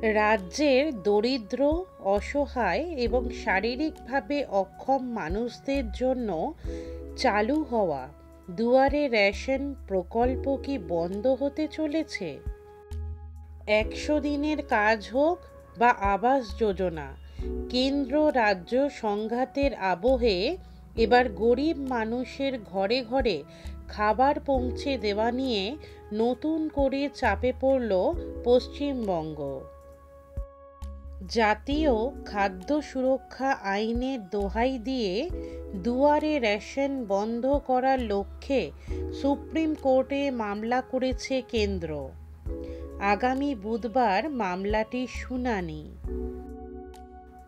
রাজ্যের দরিদ্র, অসহায় এবং শারীরিকভাবে অক্ষম মানুষদের জন্য চালু হওয়া দুয়ারে রেশন প্রকল্প কি বন্ধ হতে চলেছে? ১০০ দিনের কাজ হোক বা আবাস যোজনা, কেন্দ্র রাজ্য সংঘাতের আবহে এবার গরিব মানুষের ঘরে ঘরে খাবার পৌঁছে দেওয়া নিয়ে নতুন করে চাপে পড়ল পশ্চিমবঙ্গ। জাতীয় খাদ্য সুরক্ষা আইনের দোহাই দিয়ে দুয়ারে রেশন বন্ধ করার লক্ষ্যে সুপ্রিম কোর্টে মামলা করেছে কেন্দ্র। আগামী বুধবার মামলাটির শুনানি।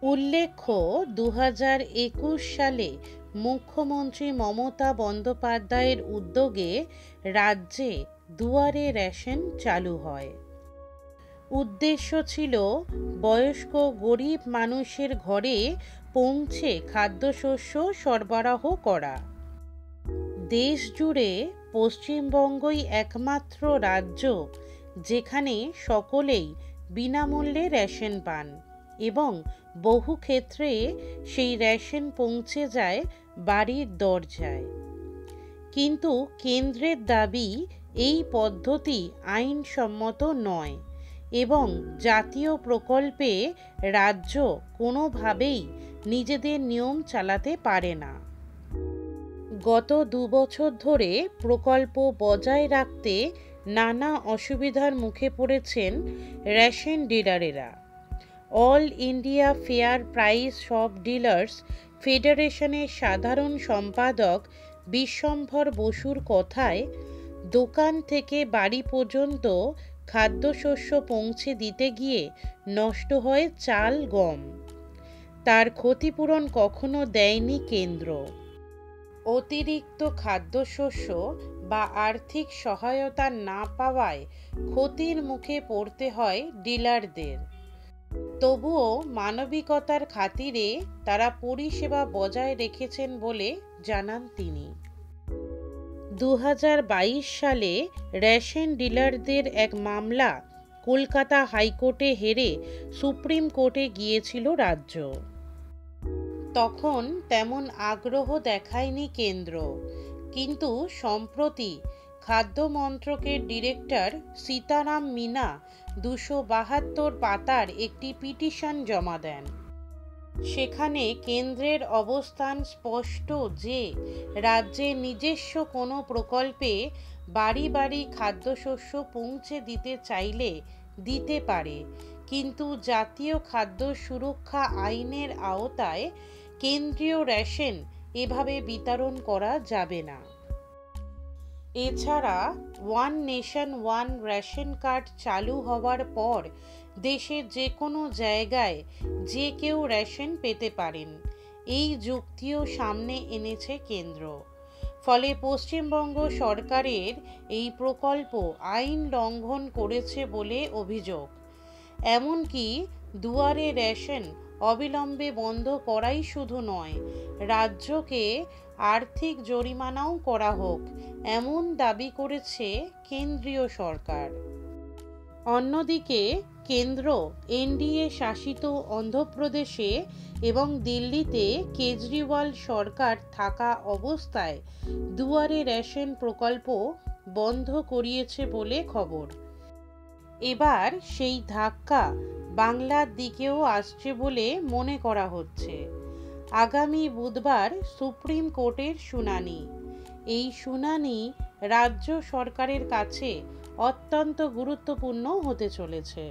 উল্লেখ্য, ২০২১ সালে মুখ্যমন্ত্রী মমতা বন্দ্যোপাধ্যায়ের উদ্যোগে রাজ্যে দুয়ারে রেশন চালু হয়। উদ্দেশ্য ছিল বয়স্ক গরিব মানুষের ঘরে পৌঁছে খাদ্যশস্য সরবরাহ করা। দেশ জুড়ে পশ্চিমবঙ্গই একমাত্র রাজ্য যেখানে সকলেই বিনামূল্যে রেশন পান এবং বহু ক্ষেত্রে সেই রেশন পৌঁছে যায় বাড়ির দরজায়। কিন্তু কেন্দ্রের দাবি এই পদ্ধতি আইনসম্মত নয় এবং জাতীয় প্রকল্পে রাজ্য কোনোভাবেই নিজেদের নিয়ম চালাতে পারে না। গত ২ বছর ধরে প্রকল্প বজায় রাখতে নানা অসুবিধার মুখে পড়েছেন রেশন ডিলারেরা। All India fair price shop dealers ফেডারেশনের সাধারণ সম্পাদক বিশ্বম্ভর বসুর কথায়, দোকান থেকে বাড়ি পর্যন্ত খাদ্যশস্য পৌঁছে দিতে গিয়ে নষ্ট হয় চাল, গম। তার ক্ষতিপূরণ কখনো দেয়নি কেন্দ্র। অতিরিক্ত খাদ্যশস্য বা আর্থিক সহায়তা না পাওয়ায় ক্ষতির মুখে পড়তে হয় ডিলারদের। তবুও মানবিকতার খাতিরে তারা পরিষেবা বজায় রেখেছেন বলে জানান তিনি। ২০২২ সালে রেশন ডিলারদের এক মামলা কলকাতা হাইকোর্টে হেরে সুপ্রিম কোর্টে গিয়েছিল রাজ্য। তখন তেমন আগ্রহ দেখায়নি কেন্দ্র, কিন্তু সম্প্রতি খাদ্য মন্ত্রকের ডিরেক্টর সীতারাম মিনা ২৭২ পাতার একটি পিটিশন জমা দেন। সেখানে কেন্দ্রের অবস্থান স্পষ্ট যে রাজ্যে নিজস্ব কোনো প্রকল্পে বাড়ি বাড়ি খাদ্যশস্য পৌঁছে দিতে চাইলে দিতে পারে, কিন্তু জাতীয় খাদ্য সুরক্ষা আইনের আওতায় কেন্দ্রীয় রেশন এভাবে বিতরণ করা যাবে না। এছাড়া one nation one ration card চালু হওয়ার পর দেশের যে কোনো জায়গায় যে কেউ রেশন পেতে পারেন, এই যুক্তিও সামনে এনেছে কেন্দ্র। ফলে পশ্চিমবঙ্গ সরকারের এই প্রকল্প আইন লঙ্ঘন করেছে বলে অভিযোগ। এমনকি দুয়ারে রেশন অবিলম্বে বন্ধ করাই শুধু নয়, রাজ্যকে আর্থিক জরিমানাও করা হোক, এমন দাবি করেছে কেন্দ্রীয় সরকার। অন্যদিকে কেন্দ্র এনডিএ শাসিত অন্ধ্রপ্রদেশে এবং দিল্লিতে কেজরিওয়াল সরকার থাকা অবস্থায় দুয়ারে রেশন প্রকল্প বন্ধ করিয়েছে বলে খবর। এবার সেই ধাক্কা বাংলার দিকেও আসছে বলে মনে করা হচ্ছে। আগামী বুধবার সুপ্রিম কোর্টের শুনানি। এই শুনানি রাজ্য সরকারের কাছে অত্যন্ত গুরুত্বপূর্ণ হতে চলেছে।